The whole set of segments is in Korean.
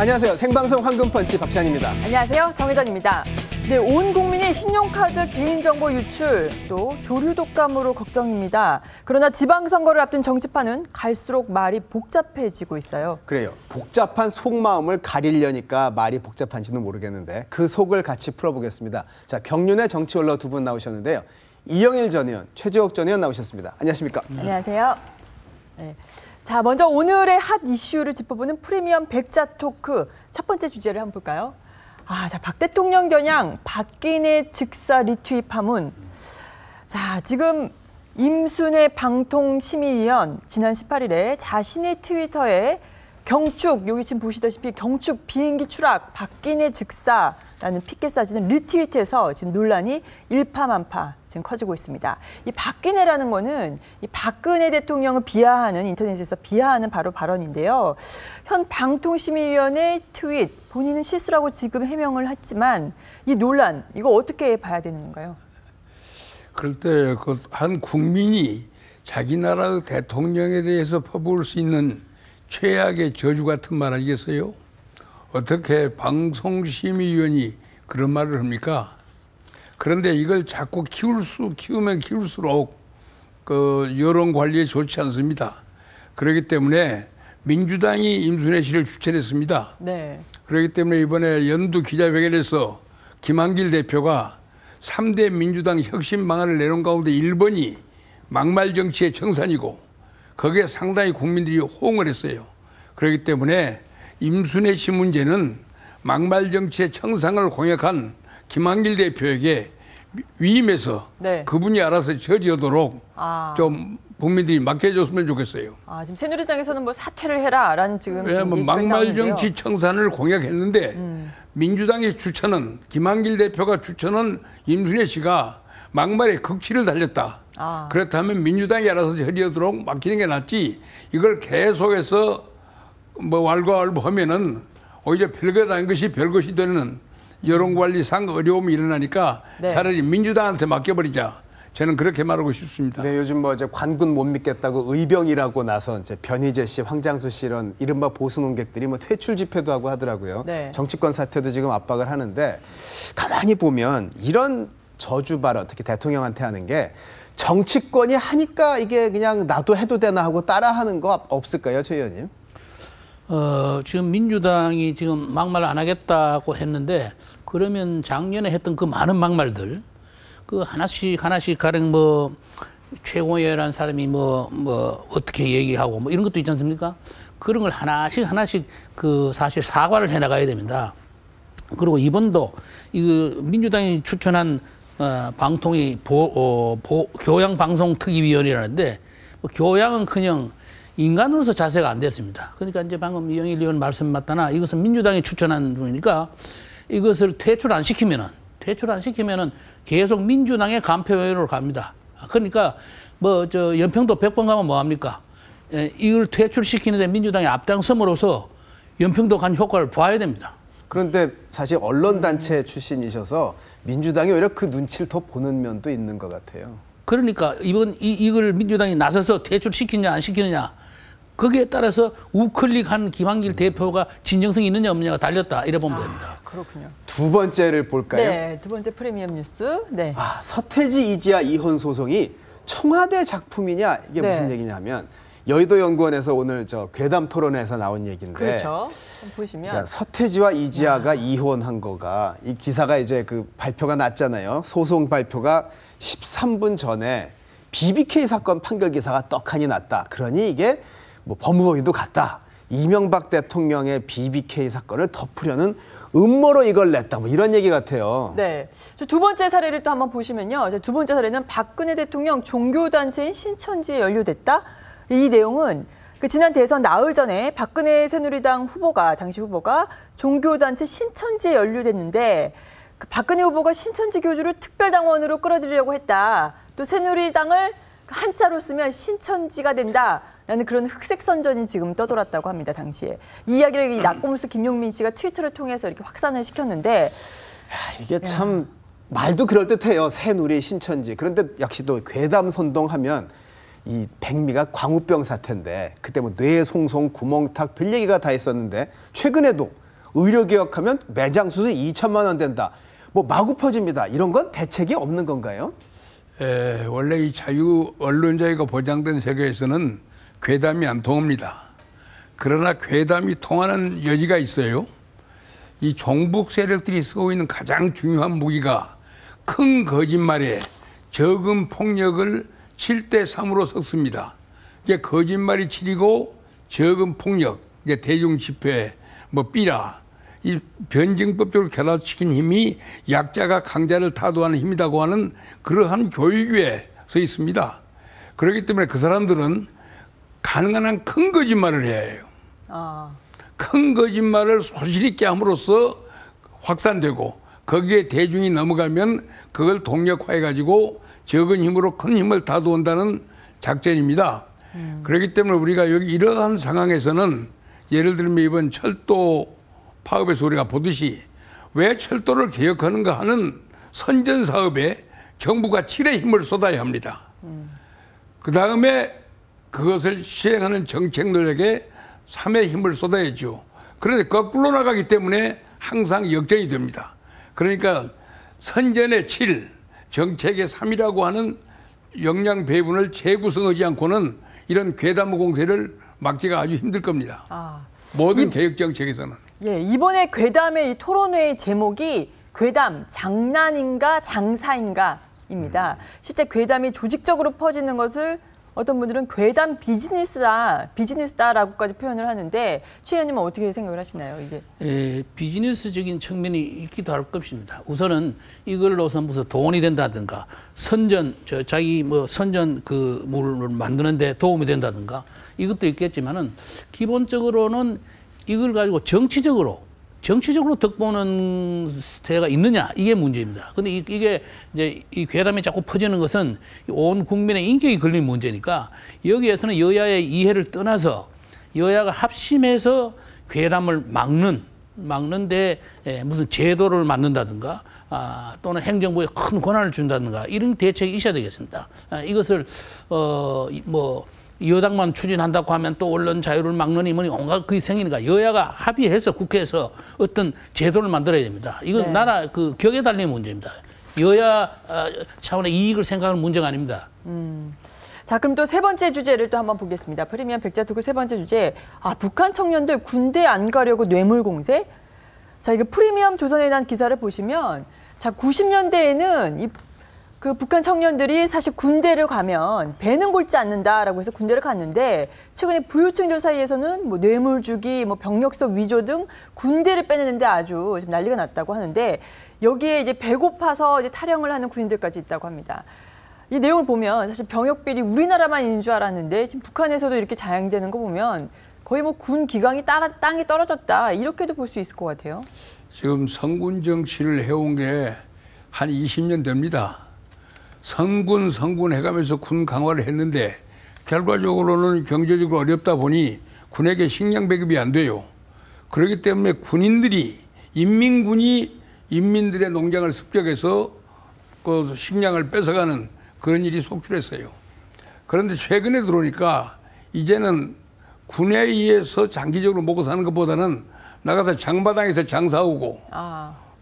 안녕하세요. 생방송 황금펀치 박찬입니다. 안녕하세요. 정혜전입니다. 네, 온 국민이 신용카드 개인정보 유출, 또 조류 독감으로 걱정입니다. 그러나 지방선거를 앞둔 정치판은 갈수록 말이 복잡해지고 있어요. 그래요. 복잡한 속마음을 가리려니까 말이 복잡한지는 모르겠는데 그 속을 같이 풀어보겠습니다. 자, 경륜의 정치원로 두 분 나오셨는데요. 이영일 전 의원, 최재욱 전 의원 나오셨습니다. 안녕하십니까? 안녕하세요. 네. 자, 먼저 오늘의 핫 이슈를 짚어보는 프리미엄 백자 토크 첫 번째 주제를 한번 볼까요? 자, 박 대통령 겨냥 박근혜 즉사 리트윗 파문. 자, 지금 임순애 방통심의위원 지난 18일에 자신의 트위터에 경축, 여기 지금 보시다시피 경축 비행기 추락 박근혜 즉사라는 피켓 사진을 리트윗해서 지금 논란이 일파만파 지금 커지고 있습니다. 이 박근혜라는 거는 이 박근혜 대통령을 비하하는, 인터넷에서 비하하는 바로 발언인데요. 현 방통심의위원회 트윗, 본인은 실수라고 지금 해명을 했지만 이 논란, 이거 어떻게 봐야 되는 건가요? 그럴 때 한 국민이 자기 나라 대통령에 대해서 퍼부을 수 있는 최악의 저주 같은 말 아니겠어요? 어떻게 방송심의위원이 그런 말을 합니까? 그런데 이걸 자꾸 키우면 키울수록 그 여론 관리에 좋지 않습니다. 그렇기 때문에 민주당이 임순애 씨를 추천했습니다. 네. 그렇기 때문에 이번에 연두 기자회견에서 김한길 대표가 3대 민주당 혁신 방안을 내놓은 가운데 1번이 막말 정치의 청산이고 거기에 상당히 국민들이 호응을 했어요. 그렇기 때문에 임순애 씨 문제는 막말 정치의 청산을 공약한 김한길 대표에게 위임해서 네. 그분이 알아서 처리하도록 좀 국민들이 맡겨줬으면 좋겠어요. 지금 새누리당에서는 뭐 사퇴를 해라라는 지금 왜냐하면 막말 정치 청산을 공약했는데 민주당의 추천은 김한길 대표가 추천은 임순애 씨가 막말에 극치를 달렸다. 그렇다면 민주당이 알아서 처리하도록 맡기는 게 낫지. 이걸 계속해서 뭐 왈가왈부하면은 오히려 별것 아닌 것이 별것이 되는 여론관리상 어려움이 일어나니까 네. 차라리 민주당한테 맡겨버리자. 저는 그렇게 말하고 싶습니다. 네, 요즘 뭐 이제 관군 못 믿겠다고 의병이라고 나선 이제 변희재 씨, 황장수 씨 이런 이른바 보수 논객들이 뭐 퇴출 집회도 하고 하더라고요. 네. 정치권 사퇴도 지금 압박을 하는데 가만히 보면 이런 저주 발언, 특히 대통령한테 하는 게 정치권이 하니까 이게 그냥 나도 해도 되나 하고 따라하는 거 없을까요, 최 의원님? 지금 민주당이 지금 막말 안 하겠다고 했는데 그러면 작년에 했던 그 많은 막말들 그 하나씩 가령 뭐 최고위원이라는 사람이 뭐 어떻게 얘기하고 뭐 이런 것도 있지 않습니까? 그런 걸 하나씩 그 사실 사과를 해 나가야 됩니다. 그리고 이번도 이 민주당이 추천한 방통위 교양방송특위위원회라는데 뭐 교양은커녕 인간으로서 자세가 안 됐습니다. 그러니까 이제 방금 이영일 의원 말씀 맞다나 이것은 민주당이 추천한 분이니까 이것을 퇴출 안 시키면은 계속 민주당의 간표위원으로 갑니다. 그러니까 뭐 연평도 100번 가면 뭐 합니까? 이걸 퇴출시키는데 민주당이 앞장섬으로써 연평도 간 효과를 봐야 됩니다. 그런데 사실 언론단체 출신이셔서 민주당이 오히려 그 눈치를 더 보는 면도 있는 것 같아요. 그러니까 이걸 민주당이 나서서 퇴출시키냐 안 시키느냐 거기에 따라서 우클릭한 김한길 대표가 진정성이 있느냐 없느냐가 달렸다 이래 보면 됩니다. 그렇군요. 두 번째를 볼까요? 네, 두 번째 프리미엄 뉴스. 네. 서태지 이지아 이혼 소송이 청와대 작품이냐 이게 네. 무슨 얘기냐면 여의도 연구원에서 오늘 괴담 토론회에서 나온 얘기인데. 그렇죠. 보시면 그러니까 서태지와 이지아가 이혼한 거가 이 기사가 이제 그 발표가 났잖아요. 소송 발표가 13분 전에 BBK 사건 판결 기사가 떡하니 났다. 그러니 이게 뭐 법무부도 같다. 이명박 대통령의 BBK 사건을 덮으려는 음모로 이걸 냈다. 뭐 이런 얘기 같아요. 네. 두 번째 사례를 또 한번 보시면요. 두 번째 사례는 박근혜 대통령 종교단체인 신천지에 연루됐다. 이 내용은 지난 대선 나흘 전에 박근혜 새누리당 후보가, 당시 후보가 종교단체 신천지에 연루됐는데 박근혜 후보가 신천지 교주를 특별당원으로 끌어들이려고 했다. 또 새누리당을 한자로 쓰면 신천지가 된다라는 그런 흑색 선전이 지금 떠돌았다고 합니다. 당시에. 이 이야기를 낙고무스 김용민 씨가 트위터를 통해서 이렇게 확산을 시켰는데 이게 참 말도 그럴듯해요. 새누리 신천지. 그런데 역시 또 괴담 선동하면 이 백미가 광우병 사태인데 그때 뭐 뇌송송, 구멍탁 별 얘기가 다 있었는데 최근에도 의료개혁하면 매장 수수 2천만 원 된다. 뭐 마구 퍼집니다. 이런 건 대책이 없는 건가요? 원래 이 자유 언론 자유가 보장된 세계에서는 괴담이 안 통합니다. 그러나 괴담이 통하는 여지가 있어요. 이 종북 세력들이 쓰고 있는 가장 중요한 무기가 큰 거짓말에 적은 폭력을 7대3으로 섞습니다. 이게 거짓말이 7이고 적은 폭력, 이제 대중 집회, 뭐 삐라, 이 변증법적으로 결합시킨 힘이 약자가 강자를 타도하는 힘이라고 하는 그러한 교육에 서 있습니다. 그렇기 때문에 그 사람들은 가능한 한 큰 거짓말을 해야 해요. 큰 거짓말을 소신 있게 함으로써 확산되고 거기에 대중이 넘어가면 그걸 동력화해가지고 적은 힘으로 큰 힘을 다도온다는 작전입니다. 그렇기 때문에 우리가 여기 이러한 상황에서는 예를 들면 이번 철도 파업에서 우리가 보듯이 왜 철도를 개혁하는가 하는 선전 사업에 정부가 7의 힘을 쏟아야 합니다. 그 다음에 그것을 시행하는 정책 노력에 3의 힘을 쏟아야죠. 그런데 거꾸로 나가기 때문에 항상 역전이 됩니다. 그러니까 선전의 7, 정책의 3이라고 하는 역량 배분을 재구성하지 않고는 이런 괴담 공세를 막기가 아주 힘들 겁니다. 모든 개혁 정책에서는. 예, 이번에 괴담의 이 토론회의 제목이 괴담 장난인가 장사인가입니다. 실제 괴담이 조직적으로 퍼지는 것을 어떤 분들은 괴담 비즈니스다라고까지 표현을 하는데 최 의원님은 어떻게 생각을 하시나요? 이게 비즈니스적인 측면이 있기도 할 것입니다. 우선은 이걸로서 무슨 돈이 된다든가 선전 자기 뭐 선전 그 뭘 만드는데 도움이 된다든가 이것도 있겠지만은 기본적으로는 이걸 가지고 정치적으로 덕보는 대가 있느냐 이게 문제입니다. 근데 이게 이제 이 괴담이 자꾸 퍼지는 것은 온 국민의 인격이 걸린 문제니까 여기에서는 여야의 이해를 떠나서 여야가 합심해서 괴담을 막는데 무슨 제도를 만든다든가 또는 행정부에 큰 권한을 준다든가 이런 대책이 있어야 되겠습니다. 이것을 뭐 여당만 추진한다고 하면 또 언론 자유를 막느니 뭐니 온갖 그게 생기니까 여야가 합의해서 국회에서 어떤 제도를 만들어야 됩니다. 이건 나라 그 격에 달린 문제입니다. 여야 차원의 이익을 생각하는 문제가 아닙니다. 자, 그럼 또 세 번째 주제를 또 한번 보겠습니다. 프리미엄 백자토크 세 번째 주제. 북한 청년들 군대 안 가려고 뇌물 공세? 자, 이거 프리미엄 조선에 대한 기사를 보시면 자, 90년대에는 그 북한 청년들이 사실 군대를 가면 배는 골지 않는다라고 해서 군대를 갔는데 최근에 부유층들 사이에서는 뭐 뇌물 주기, 뭐 병력서 위조 등 군대를 빼내는데 아주 지금 난리가 났다고 하는데 여기에 이제 배고파서 이제 탈영을 하는 군인들까지 있다고 합니다. 이 내용을 보면 사실 병역비리 우리나라만 있는 줄 알았는데 지금 북한에서도 이렇게 자행되는 거 보면 거의 뭐 군 기강이 땅이 떨어졌다 이렇게도 볼 수 있을 것 같아요. 지금 성군 정치를 해온 게 한 20년 됩니다. 성군 해가면서 군 강화를 했는데 결과적으로는 경제적으로 어렵다 보니 군에게 식량 배급이 안 돼요. 그렇기 때문에 군인들이 인민군이 인민들의 농장을 습격해서 그 식량을 뺏어가는 그런 일이 속출했어요. 그런데 최근에 들어오니까 이제는 군에 의해서 장기적으로 먹고 사는 것보다는 나가서 장마당에서 장사하고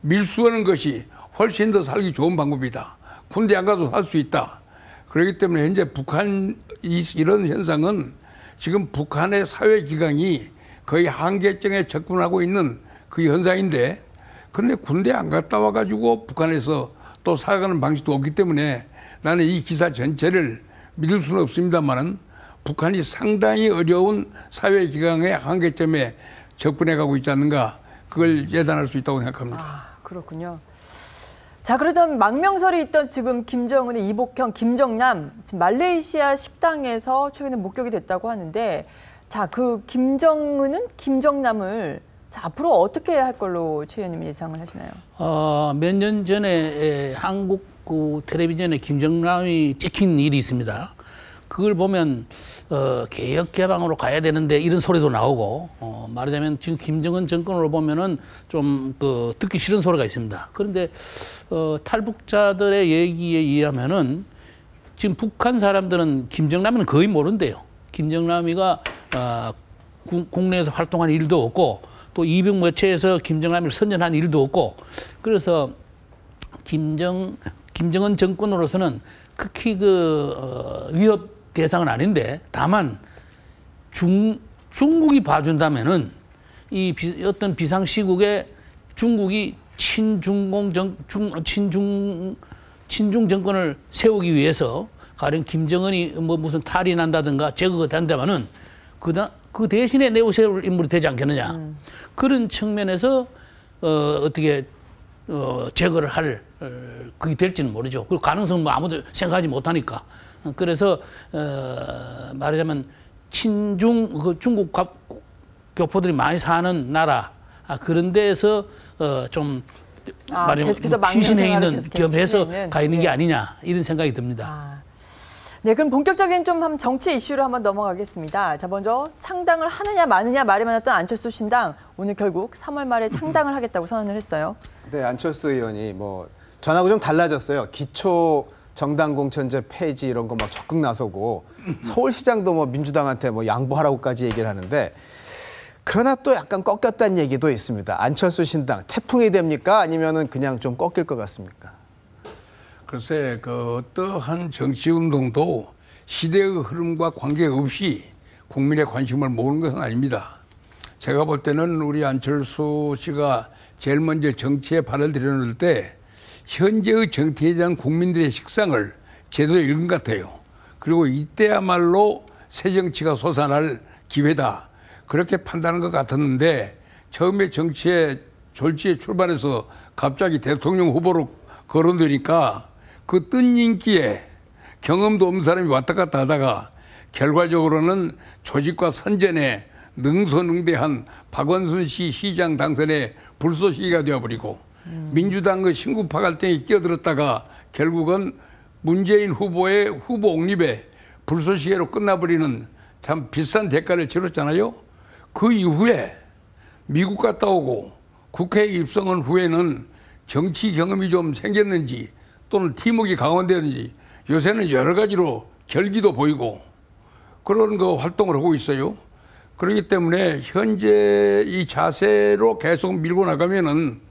밀수하는 것이 훨씬 더 살기 좋은 방법이다. 군대 안 가도 살 수 있다. 그렇기 때문에 현재 북한 이런 현상은 지금 북한의 사회 기강이 거의 한계점에 접근하고 있는 그 현상인데 그런데 군대 안 갔다 와가지고 북한에서 또 살아가는 방식도 없기 때문에 나는 이 기사 전체를 믿을 수는 없습니다만은 북한이 상당히 어려운 사회 기강의 한계점에 접근해가고 있지 않는가 그걸 예단할 수 있다고 생각합니다. 그렇군요. 자, 그러던 망명설이 있던 지금 김정은의 이복형 김정남 지금 말레이시아 식당에서 최근에 목격이 됐다고 하는데 자, 그 김정은은 김정남을 자, 앞으로 어떻게 할 걸로 최 의원님이 예상을 하시나요? 몇 년 전에 한국 그 텔레비전에 김정남이 찍힌 일이 있습니다. 그걸 보면 개혁 개방으로 가야 되는데 이런 소리도 나오고 말하자면 지금 김정은 정권으로 보면은 좀 그 듣기 싫은 소리가 있습니다. 그런데 탈북자들의 얘기에 의하면은 지금 북한 사람들은 김정남은 거의 모른대요. 김정남이가 국내에서 활동한 일도 없고 또 이병 매체에서 김정남을 선전한 일도 없고 그래서 김정은 정권으로서는 극히 위협 대상은 아닌데 다만 중국이 봐준다면은 어떤 비상시국에 중국이 친중 정권을 세우기 위해서 가령 김정은이 무슨 탈이 난다든가 제거가 된다면은 그 대신에 내세울 인물이 되지 않겠느냐. 그런 측면에서 어떻게 제거를 할 그게 될지는 모르죠. 그 가능성은 아무도 생각하지 못하니까. 그래서 말하자면 친중 중국 교포들이 많이 사는 나라 그런 데에서 좀 말하자면 피신해 있는 겸해서 가 있는 게 아니냐 이런 생각이 듭니다. 네, 그럼 본격적인 좀 정치 이슈로 한번 넘어가겠습니다. 자, 먼저 창당을 하느냐 마느냐 말이 많았던 안철수 신당 오늘 결국 3월 말에 창당을 하겠다고 선언을 했어요. 네, 안철수 의원이 전하고 좀 달라졌어요. 기초 정당 공천제 폐지 이런 거 막 적극 나서고 서울시장도 민주당한테 양보하라고까지 얘기를 하는데 그러나 또 약간 꺾였다는 얘기도 있습니다. 안철수 신당 태풍이 됩니까? 아니면은 그냥 좀 꺾일 것 같습니까? 글쎄, 어떠한 정치운동도 시대의 흐름과 관계없이 국민의 관심을 모으는 것은 아닙니다. 제가 볼 때는 우리 안철수 씨가 제일 먼저 정치에 발을 들여놓을 때 현재의 정치에 대한 국민들의 식상을 제대로 읽은 것 같아요. 그리고 이때야말로 새 정치가 솟아날 기회다. 그렇게 판단한 것 같았는데 처음에 정치에 졸지에 출발해서 갑자기 대통령 후보로 거론되니까 그 뜬 인기에 경험도 없는 사람이 왔다 갔다 하다가 결과적으로는 조직과 선전에 능선응대한 박원순 씨 시장 당선의 불쏘시개가 되어버리고 민주당의 신구파 갈등에 끼어들었다가 결국은 문재인 후보의 후보 옹립에 불쏘시개로 끝나버리는 참 비싼 대가를 치렀잖아요. 그 이후에 미국 갔다 오고 국회에 입성한 후에는 정치 경험이 좀 생겼는지 또는 팀워크가 강화되는지 요새는 여러 가지로 결기도 보이고 그런 활동을 하고 있어요. 그렇기 때문에 현재 이 자세로 계속 밀고 나가면은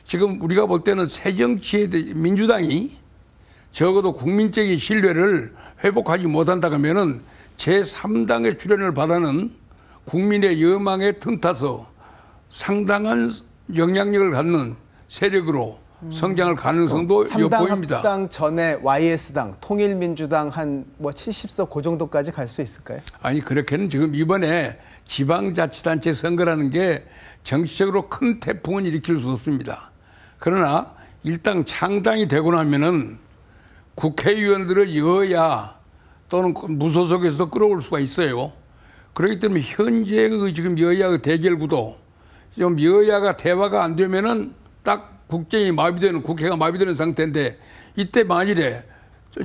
지금 우리가 볼 때는 새 정치에 민주당이 적어도 국민적인 신뢰를 회복하지 못한다 하면은 제3당의 출연을 바라는 국민의 여망에 틈타서 상당한 영향력을 갖는 세력으로 성장할 가능성도 엿보입니다. 합당 전에 YS당, 통일민주당 한 70석 그 정도까지 갈 수 있을까요? 아니 그렇게는 지금 이번에 지방자치단체 선거라는 게 정치적으로 큰 태풍은 일으킬 수 없습니다. 그러나 일단 창당이 되고 나면은 국회의원들을 여야 또는 무소속에서 끌어올 수가 있어요. 그렇기 때문에 현재의 지금 여야의 대결 구도, 좀 여야가 대화가 안 되면은 딱 국정이 마비되는, 국회가 마비되는 상태인데 이때 만일에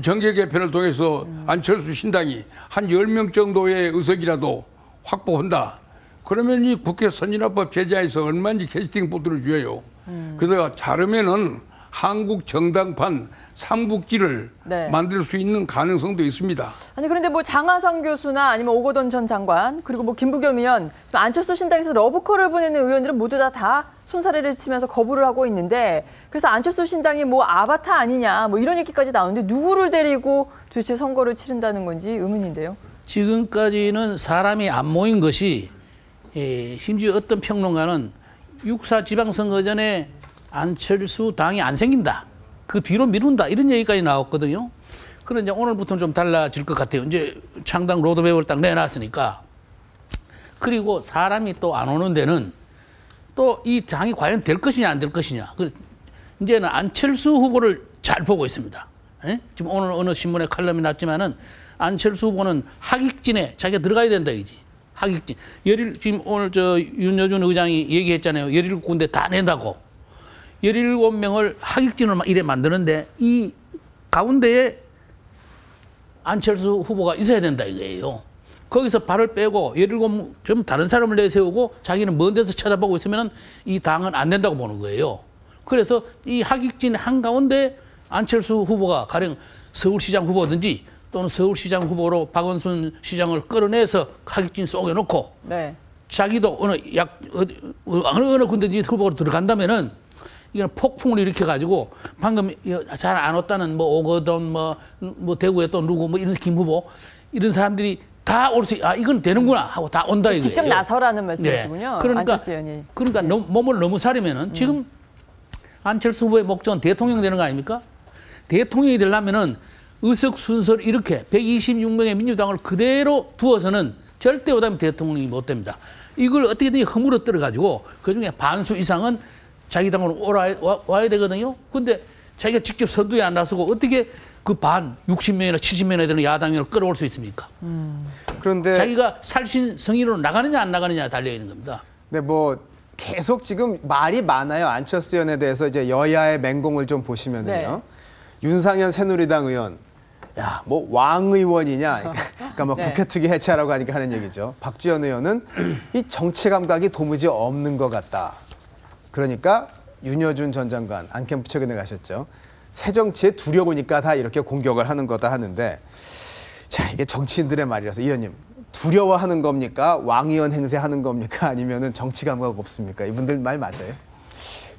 정계 개편을 통해서 안철수 신당이 한 10명 정도의 의석이라도 확보한다. 그러면 이 국회 선진화법 제재에서 얼마인지 캐스팅 보트를 줘요. 그래서 잘하면은 한국 정당판 삼국지를 만들 수 있는 가능성도 있습니다. 아니 그런데 장하성 교수나 아니면 오거돈 전 장관 그리고 김부겸 의원 안철수 신당에서 러브콜을 보내는 의원들은 모두 다 손사래를 치면서 거부를 하고 있는데 그래서 안철수 신당이 아바타 아니냐 이런 얘기까지 나오는데 누구를 데리고 도대체 선거를 치른다는 건지 의문인데요. 지금까지는 사람이 안 모인 것이 심지어 어떤 평론가는 6.4 지방선거 전에 안철수 당이 안 생긴다. 그 뒤로 미룬다. 이런 얘기까지 나왔거든요. 그런데 오늘부터는 좀 달라질 것 같아요. 이제 창당 로드맵을 딱 내놨으니까. 그리고 사람이 또 안 오는 데는 또 이 당이 과연 될 것이냐 안 될 것이냐. 이제는 안철수 후보를 잘 보고 있습니다. 지금 오늘 어느 신문에 칼럼이 났지만은 안철수 후보는 하객진에 자기가 들어가야 된다 이지. 하객진. 지금 오늘 윤여준 의장이 얘기했잖아요. 17군데 다 낸다고. 17명을 하객진으로 이래 만드는데 이 가운데에 안철수 후보가 있어야 된다 이거예요. 거기서 발을 빼고 17 좀 다른 사람을 내세우고 자기는 먼 데서 쳐다보고 있으면 이 당은 안 된다고 보는 거예요. 그래서 이 하객진 한가운데 안철수 후보가 가령 서울시장 후보든지 또는 서울시장 후보로 박원순 시장을 끌어내서 하객진 속에 놓고 자기도 어느 군데든지 후보로 들어간다면은 이건 폭풍을 일으켜가지고 방금 잘 안 왔다는 뭐 오거돈 뭐 대구에 또 누구 뭐 이런 김 후보 이런 사람들이 다 올 수, 이건 되는구나 하고 다 온다 이거예요. 직접 나서라는 말씀이시군요. 네. 안철수 의원이. 그러니까 몸을 너무 사리면은 지금 안철수 후보의 목적은 대통령 되는 거 아닙니까? 대통령이 되려면은 의석 순서를 이렇게 126명의 민주당을 그대로 두어서는 절대 오다면 대통령이 못 됩니다. 이걸 어떻게든 허물어뜨려 가지고 그중에 반수 이상은 자기 당으로 와야 되거든요. 근데 자기가 직접 선두에 안 나서고 어떻게 그 60명이나 70명이나 되는 야당을 끌어올 수 있습니까? 그런데 자기가 살신 성의로 나가느냐 안 나가느냐 달려 있는 겁니다. 네, 뭐 계속 지금 말이 많아요. 안철수 의원에 대해서 이제 여야의 맹공을 좀 보시면은요. 네. 윤상현 새누리당 의원, 야, 뭐 왕 의원이냐, 그러니까 뭐 네. 국회특위 해체하라고 하니까 하는 얘기죠. 박지원 의원은 이 정치 감각이 도무지 없는 것 같다. 그러니까 윤여준 전 장관 안캠프 최근에 가셨죠. 새 정치에 두려우니까 다 이렇게 공격을 하는 거다 하는데, 자, 이게 정치인들의 말이라서 의원님 두려워하는 겁니까? 왕의원 행세하는 겁니까? 아니면은 정치 감각 없습니까? 이분들 말 맞아요?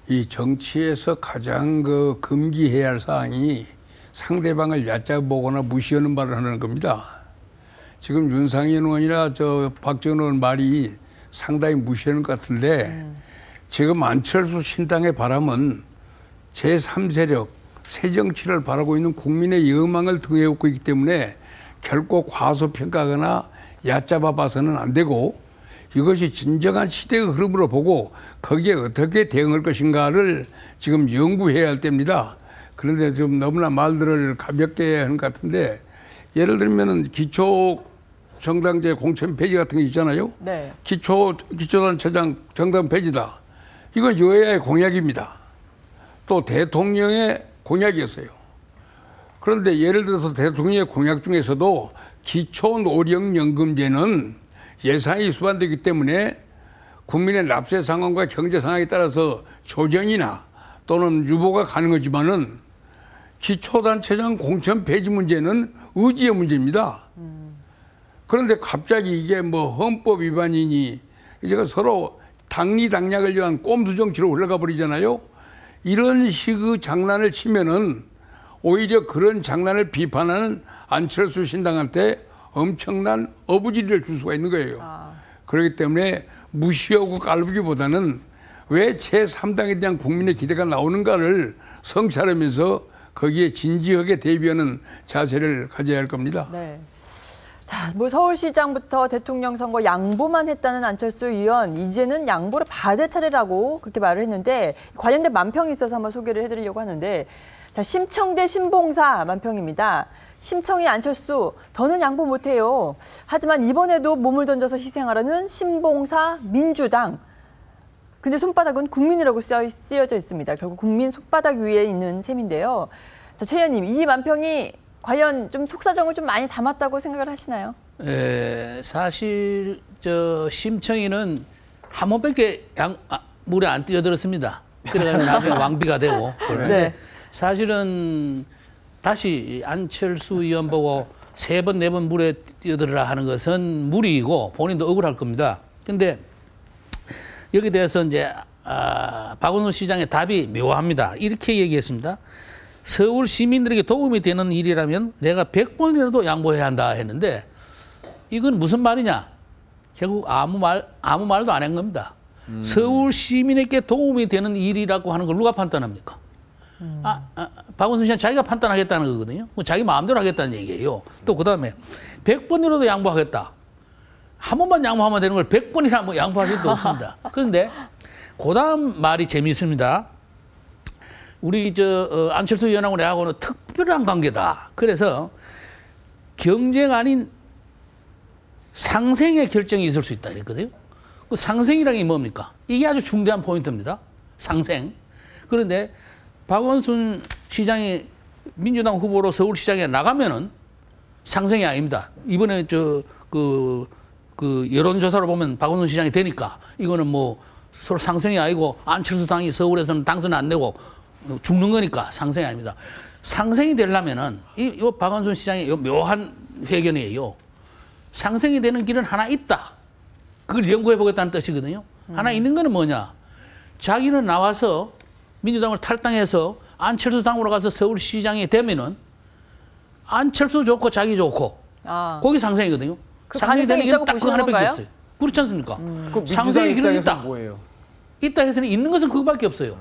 이 정치에서 가장 금기해야 할 사항이 상대방을 얕잡아보거나 무시하는 말을 하는 겁니다. 지금 윤상현 의원이나 박지원 의원 말이 상당히 무시하는 것 같은데 지금 안철수 신당의 바람은 제3세력, 새정치를 바라고 있는 국민의 여망을 등에 업고 있기 때문에 결코 과소평가하거나 얕잡아봐서는 안 되고 이것이 진정한 시대의 흐름으로 보고 거기에 어떻게 대응할 것인가를 지금 연구해야 할 때입니다. 그런데 좀 너무나 말들을 가볍게 하는 것 같은데 예를 들면은 기초정당제 공천 폐지 같은 게 있잖아요. 네. 기초단체장 정당 폐지다. 이건 여야의 공약입니다. 또 대통령의 공약이었어요. 그런데 예를 들어서 대통령의 공약 중에서도 기초노령연금제는 예산이 수반되기 때문에 국민의 납세 상황과 경제 상황에 따라서 조정이나 또는 유보가 가능하지만은 기초단체장 공천 폐지 문제는 의지의 문제입니다. 그런데 갑자기 이게 뭐 헌법 위반이니 이제가 서로 당리당략을 위한 꼼수 정치로 올라가 버리잖아요. 이런 식의 장난을 치면은 오히려 그런 장난을 비판하는 안철수 신당한테 엄청난 어부지리를 줄 수가 있는 거예요. 그렇기 때문에 무시하고 깔보기보다는 왜 제3당에 대한 국민의 기대가 나오는가를 성찰하면서 거기에 진지하게 대비하는 자세를 가져야 할 겁니다. 네. 자, 뭐 서울시장부터 대통령 선거 양보만 했다는 안철수 의원, 이제는 양보를 받을 차례라고 그렇게 말을 했는데 관련된 만평이 있어서 한번 소개를 해드리려고 하는데, 자, 심청대 신봉사 만평입니다. 심청이 안철수, 더는 양보 못해요. 하지만 이번에도 몸을 던져서 희생하라는 신봉사 민주당. 근데 손바닥은 국민이라고 쓰여져 있습니다. 결국 국민 손바닥 위에 있는 셈인데요. 자, 최 의원님, 이 만평이 과연 좀 속사정을 좀 많이 담았다고 생각을 하시나요? 사실 심청이는 한 번밖에 물에 안 뛰어들었습니다. 그래가지고 나중에 왕비가 되고. 네. 사실은 다시 안철수 의원 보고 3번, 4번 물에 뛰어들어라 하는 것은 무리이고 본인도 억울할 겁니다. 근데 여기 대해서 이제 박원순 시장의 답이 묘합니다. 이렇게 얘기했습니다. 서울 시민들에게 도움이 되는 일이라면 내가 100번이라도 양보해야 한다 했는데 이건 무슨 말이냐? 결국 아무 말도 안 한 겁니다. 서울 시민에게 도움이 되는 일이라고 하는 걸 누가 판단합니까? 박원순 시장 자기가 판단하겠다는 거거든요. 자기 마음대로 하겠다는 얘기예요. 또 그다음에 100번이라도 양보하겠다. 한 번만 양보하면 되는 걸 100번이나 양보할 수도 없습니다. 그런데 그다음 말이 재미있습니다. 우리 안철수 의원하고 내하고는 특별한 관계다. 그래서 경쟁 아닌 상생의 결정이 있을 수 있다 이랬거든요. 그 상생이라는 게 뭡니까? 이게 아주 중대한 포인트입니다. 상생. 그런데 박원순 시장이 민주당 후보로 서울시장에 나가면은 상생이 아닙니다. 이번에 여론조사로 보면 박원순 시장이 되니까 이거는 뭐 서로 상생이 아니고 안철수 당이 서울에서는 당선 안 되고 죽는 거니까 상생이 아닙니다. 상생이 되려면은 이 박원순 시장의 묘한 회견이에요. 상생이 되는 길은 하나 있다. 그걸 연구해 보겠다는 뜻이거든요. 하나 있는 거는 뭐냐? 자기는 나와서 민주당을 탈당해서 안철수 당으로 가서 서울시장이 되면은 안철수 좋고 자기 좋고 거기 상생이거든요. 그 상생이 되는 게 가능성이 딱 그 있다고 하나밖에 보시는 없어요. 그렇지 않습니까? 그 민주당 상생의 길은 입장에서 있다. 뭐예요? 있다 해서는 있는 것은 그거밖에 없어요.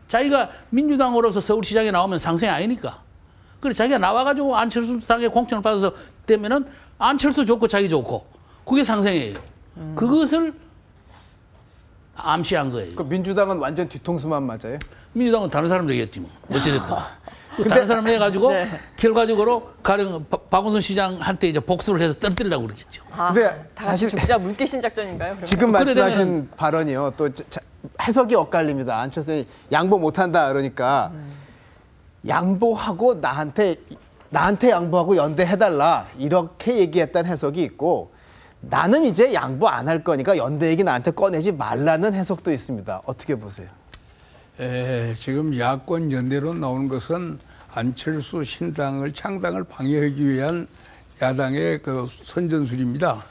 자기가 민주당으로서 서울시장에 나오면 상생이 아니니까. 그래 자기가 나와가지고 안철수 당의 공천을 받아서 되면은 안철수 좋고 자기 좋고 그게 상생이에요. 그것을 암시한 거예요. 그 민주당은 완전 뒤통수만 맞아요? 민주당은 다른 사람 되겠지 뭐. 어찌됐든. 다른 사람 해가지고 네. 결과적으로 가령 박원순 시장한테 이제 복수를 해서 떨어뜨리려고 그러겠죠. 근데 사실 죽자 물귀신 작전인가요? 그러면? 지금 말씀하신 발언이요. 또 해석이 엇갈립니다. 안철수는 양보 못한다 그러니까 양보하고 나한테 양보하고 연대해달라 이렇게 얘기했다는 해석이 있고 나는 이제 양보 안 할 거니까 연대 얘기 나한테 꺼내지 말라는 해석도 있습니다. 어떻게 보세요? 지금 야권 연대로 나오는 것은 안철수 신당을 창당을 방해하기 위한 야당의 그 선전술입니다.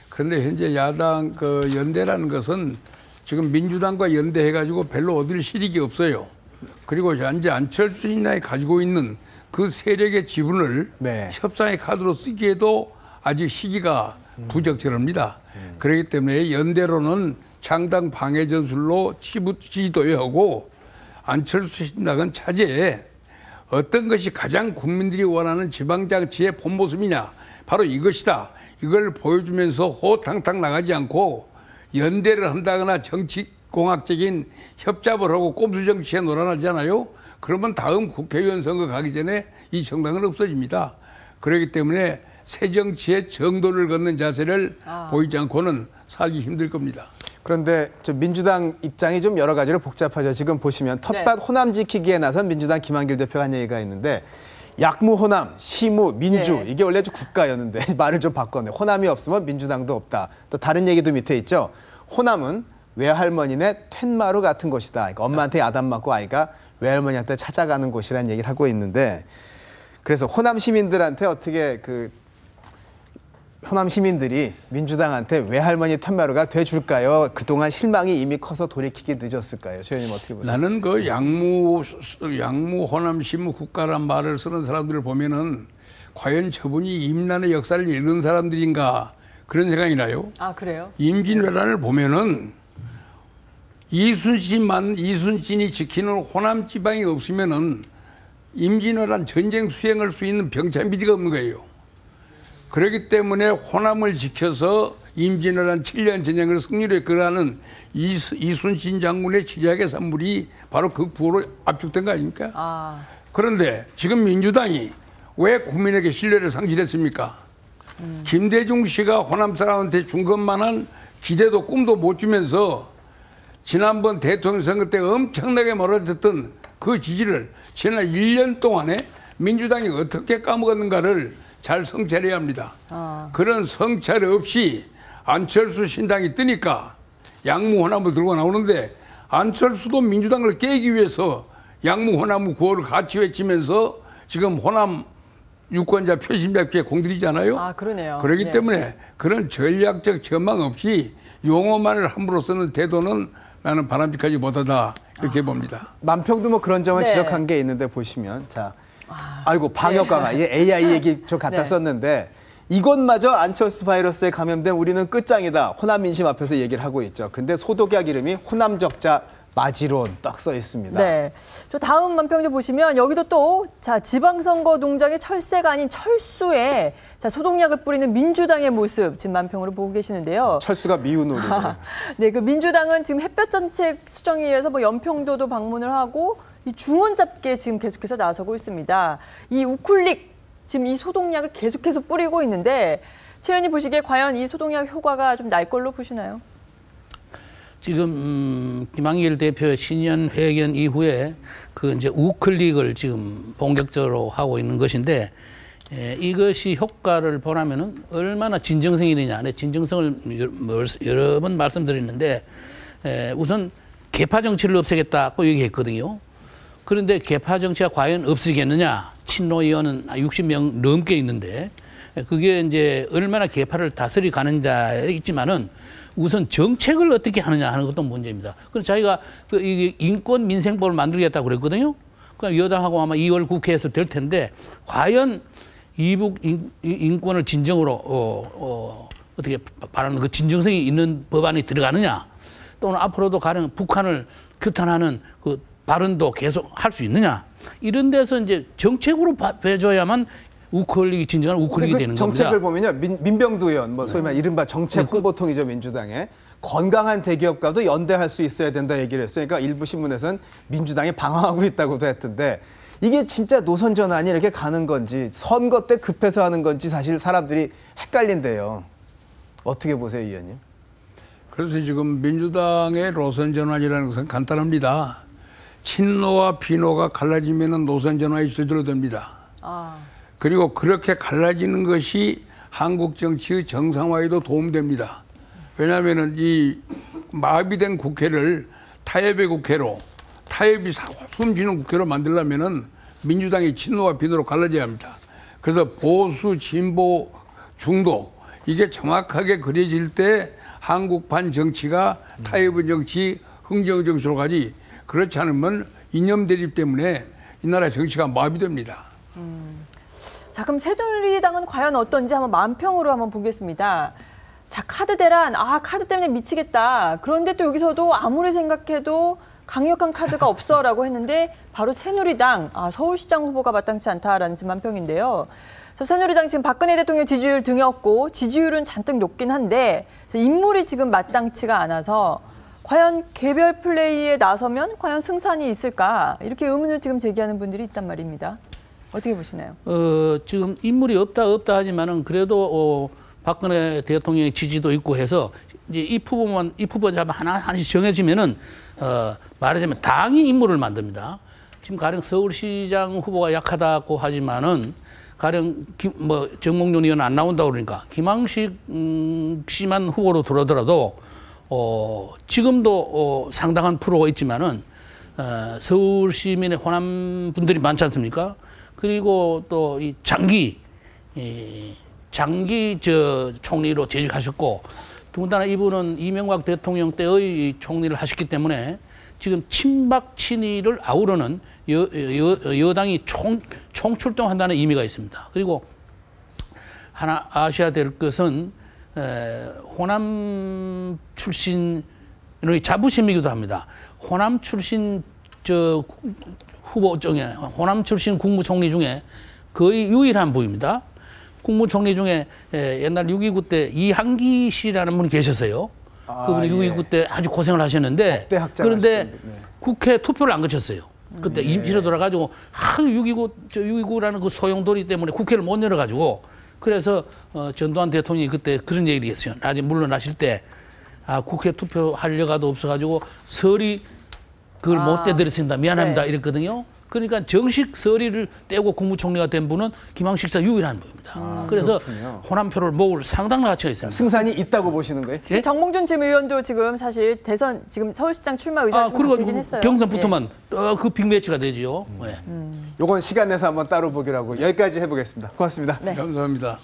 그런데 현재 야당 그 연대라는 것은 지금 민주당과 연대해가지고 별로 얻을 실익이 없어요. 그리고 현재 안철수 신당이 가지고 있는 그 세력의 지분을 네. 협상의 카드로 쓰기에도 아직 시기가 부적절합니다. 그렇기 때문에 연대로는 창당 방해 전술로 지도하고 안철수 신당은 차제에 어떤 것이 가장 국민들이 원하는 지방정치의 본 모습이냐 바로 이것이다. 이걸 보여주면서 호탕탕 나가지 않고 연대를 한다거나 정치공학적인 협잡을 하고 꼼수 정치에 놀아나잖아요. 그러면 다음 국회의원 선거 가기 전에 이 정당은 없어집니다. 그렇기 때문에 새 정치의 정도를 걷는 자세를 보이지 않고는 살기 힘들 겁니다. 그런데 저 민주당 입장이 좀 여러 가지로 복잡하죠. 지금 보시면 텃밭 호남 지키기에 나선 민주당 김한길 대표가 한 얘기가 있는데 약무 호남, 시무, 민주 이게 원래 좀 국가였는데 말을 좀 바꿨네. 호남이 없으면 민주당도 없다. 또 다른 얘기도 밑에 있죠. 호남은 외할머니네 툇마루 같은 곳이다. 그러니까 엄마한테 야단 맞고 아이가 외할머니한테 찾아가는 곳이라는 얘기를 하고 있는데 그래서 호남 시민들한테 어떻게 그 호남 시민들이 민주당한테 외할머니 툇마루가 돼줄까요? 그동안 실망이 이미 커서 돌이키기 늦었을까요? 조 의원님 어떻게 보세요? 나는 그 양무 호남 시무 국가란 말을 쓰는 사람들을 보면은 과연 저분이 임란의 역사를 읽은 사람들인가 그런 생각이 나요. 아 그래요? 임진왜란을 보면은 이순신이 지키는 호남 지방이 없으면은 임진왜란 전쟁 수행할 수 있는 병참비리가 없는 거예요. 그렇기 때문에 호남을 지켜서 임진왜란 7년 전쟁을 승리로 이끌어가는 이순신 장군의 지략의 산물이 바로 그 구호로 압축된 거 아닙니까? 그런데 지금 민주당이 왜 국민에게 신뢰를 상실했습니까? 김대중 씨가 호남 사람한테 준 것만한 기대도 꿈도 못 주면서 지난번 대통령 선거 때 엄청나게 멀어졌던 그 지지를 지난 1년 동안에 민주당이 어떻게 까먹었는가를 잘 성찰해야 합니다. 그런 성찰 없이 안철수 신당이 뜨니까 양무 호남을 들고 나오는데 안철수도 민주당을 깨기 위해서 양무 호남 구호를 같이 외치면서 지금 호남 유권자 표심잡기에 공들이잖아요. 아, 그러네요. 그렇기 네. 때문에 그런 전략적 전망 없이 용어만을 함부로 쓰는 태도는 나는 바람직하지 못하다 이렇게 봅니다. 만평도 뭐 그런 점을 네. 지적한 게 있는데 보시면 자, 아이고 방역 강화, 얘 AI 얘기 좀 갖다 네. 썼는데 이것마저 안철수 바이러스에 감염된 우리는 끝장이다. 호남 민심 앞에서 얘기를 하고 있죠. 근데 소독약 이름이 호남적자 마지론 딱 써 있습니다. 네. 저 다음 만평도 보시면 여기도 또 자 지방선거 동장의 철새가 아닌 철수에 자 소독약을 뿌리는 민주당의 모습 지금 만평으로 보고 계시는데요. 철수가 미운 우리. 네, 그 민주당은 지금 햇볕 정책 수정에 의해서 뭐 연평도도 방문을 하고 이 중원 잡기에 지금 계속해서 나서고 있습니다. 이 우클릭 지금 이 소독약을 계속해서 뿌리고 있는데 최 의원님 보시기에 과연 이 소독약 효과가 좀 날 걸로 보시나요? 지금 김한길 대표 신년 회견 이후에 그 이제 우클릭을 지금 본격적으로 하고 있는 것인데 이것이 효과를 보라면은 얼마나 진정성이 있느냐. 진정성을 여러 번 말씀드렸는데 우선 계파 정치를 없애겠다고 얘기했거든요. 그런데 계파 정치가 과연 없어지겠느냐? 친노 의원은 60명 넘게 있는데 그게 이제 얼마나 계파를 다스리 가는지에 있지만은 우선 정책을 어떻게 하느냐 하는 것도 문제입니다. 그래서 자기가 이게 인권 민생법을 만들겠다고 그랬거든요. 그럼 여당하고 아마 2월 국회에서 될 텐데 과연 이북 인권을 진정으로 어떻게 바라는 그 진정성이 있는 법안이 들어가느냐, 또는 앞으로도 가령 북한을 규탄하는 그 발언도 계속 할 수 있느냐, 이런 데서 이제 정책으로 배줘야만 우클릭이 진정한 우클릭이 되는 겁니다. 정책을 보면요, 민병두 의원, 뭐 소위 말 이른바 정책 홍보통이죠, 민주당의. 건강한 대기업과도 연대할 수 있어야 된다 얘기를 했어요. 그러니까 일부 신문에서는 민주당이 방황하고 있다고도 했던데, 이게 진짜 노선 전환이 이렇게 가는 건지 선거 때 급해서 하는 건지 사실 사람들이 헷갈린대요. 어떻게 보세요, 의원님? 그래서 지금 민주당의 노선 전환이라는 것은 간단합니다. 친노와 비노가 갈라지면 노선 전환이 저절로 됩니다. 그리고 그렇게 갈라지는 것이 한국 정치의 정상화에도 도움됩니다. 왜냐하면 이 마비된 국회를 타협의 국회로, 타협이 숨쉬는 국회로 만들려면 민주당이 친노와 비노로 갈라져야 합니다. 그래서 보수, 진보, 중도, 이게 정확하게 그려질 때 한국판 정치가 타협의 정치, 흥정의 정치로 가지, 그렇지 않으면 이념 대립 때문에 이 나라 정치가 마비됩니다. 자, 그럼 새누리당은 과연 어떤지 한번 만평으로 한번 보겠습니다. 자, 카드 대란, 카드 때문에 미치겠다. 그런데 또 여기서도 아무리 생각해도 강력한 카드가 없어라고 했는데 바로 새누리당, 서울시장 후보가 마땅치 않다라는 만평인데요. 새누리당 지금 박근혜 대통령 지지율 등였고 지지율은 잔뜩 높긴 한데 인물이 지금 마땅치가 않아서 과연 개별 플레이에 나서면 과연 승산이 있을까, 이렇게 의문을 지금 제기하는 분들이 있단 말입니다. 어떻게 보시나요? 지금 인물이 없다 하지만은 그래도 박근혜 대통령의 지지도 있고 해서 이제 이 후보 하나씩 정해지면은 말하자면 당이 인물을 만듭니다. 지금 가령 서울시장 후보가 약하다고 하지만은 가령 정몽준 의원 안 나온다고 그러니까 김항식 씨만 후보로 들어오더라도 지금도 상당한 프로가 있지만은 서울 시민의 호남 분들이 많지 않습니까? 그리고 또 이 장기 총리로 재직하셨고, 더군다나 이분은 이명박 대통령 때의 총리를 하셨기 때문에 지금 친박 친이를 아우르는 여당이 총출동한다는 의미가 있습니다. 그리고 하나 아셔야 될 것은 호남 출신의 자부심이기도 합니다. 호남 출신 후보 중에, 호남 출신 국무총리 중에 거의 유일한 부입니다. 국무총리 중에 옛날 6.29 때 이한기 씨라는 분이 계셨어요. 그분이 6.29 때 아주 고생을 하셨는데, 그런데 국회 투표를 안 거쳤어요. 그때 임시로 돌아가지고 6.29라는 그 소용돌이 때문에 국회를 못 열어가지고, 그래서 전두환 대통령이 그때 그런 얘기를 했어요. 나중에 물러나실 때 국회 투표할 여가도 없어가지고 서리 그걸 못 떼드렸습니다. 미안합니다. 네. 이랬거든요. 그러니까 정식 서리를 떼고 국무총리가 된 분은 김항식 씨가 유일한 분입니다. 그래서 그렇군요. 호남표를 모을 상당한 가치가 있습니다. 승산이 있다고 보시는 거예요? 예? 정몽준 전 의원도 지금 사실 대선 지금 서울시장 출마 의사를 좀 밝히긴 했어요. 경선 붙으면 그 빅매치가 되지요. 요건 시간 내서 한번 따로 보기로 하고 여기까지 해보겠습니다. 고맙습니다. 네. 감사합니다.